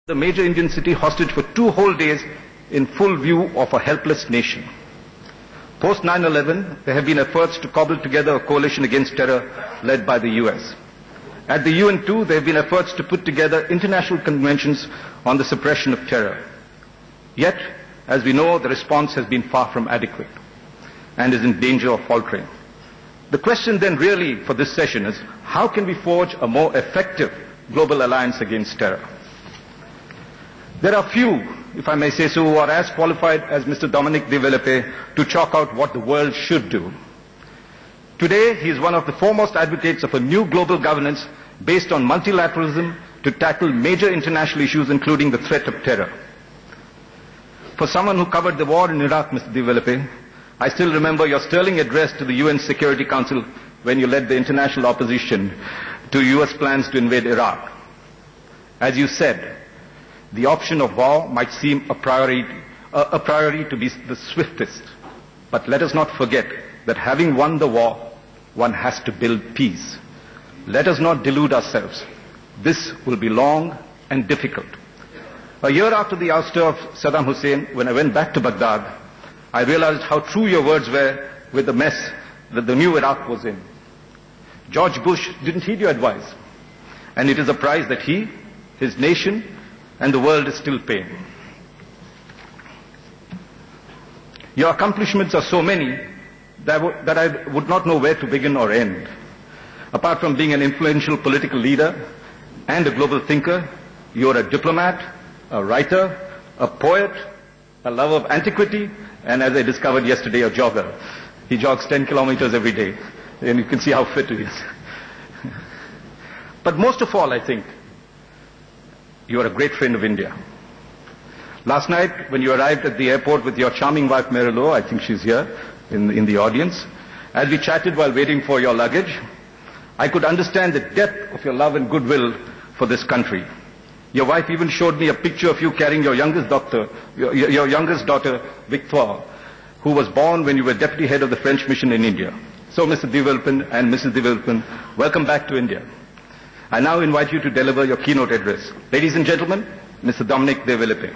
The major Indian city hostage for 2 whole days in full view of a helpless nation. Post 9/11, there have been efforts to cobble together a coalition against terror led by the US. At the UN too, there have been efforts to put together international conventions on the suppression of terror. Yet, as we know, the response has been far from adequate and is in danger of faltering. The question then really for this session is, how can we forge a more effective global alliance against terror? There are few, if I may say so, who are as qualified as Mr. Dominic de Villepin to chalk out what the world should do. Today, he is one of the foremost advocates of a new global governance based on multilateralism to tackle major international issues, including the threat of terror. For someone who covered the war in Iraq, Mr. de Villepin, I still remember your sterling address to the UN Security Council when you led the international opposition to US plans to invade Iraq. As you said, the option of war might seem a priority to be the swiftest. But let us not forget that having won the war, one has to build peace. Let us not delude ourselves. This will be long and difficult. A year after the ouster of Saddam Hussein, when I went back to Baghdad, I realized how true your words were with the mess that the new Iraq was in. George Bush didn't heed your advice. And it is a price that he, his nation, and the world is still paying. Your accomplishments are so many that I would not know where to begin or end. Apart from being an influential political leader and a global thinker, you are a diplomat, a writer, a poet, a lover of antiquity, and as I discovered yesterday, a jogger. He jogs 10 kilometers every day, and you can see how fit he is. But most of all, I think, you are a great friend of India. Last night, when you arrived at the airport with your charming wife, Marilo, I think she's here in the audience, as we chatted while waiting for your luggage, I could understand the depth of your love and goodwill for this country. Your wife even showed me a picture of you carrying your youngest daughter, Victoire, who was born when you were deputy head of the French mission in India. So, Mr. de Villepin and Mrs. de Villepin, welcome back to India. I now invite you to deliver your keynote address. Ladies and gentlemen, Mr. Dominic de Villepin.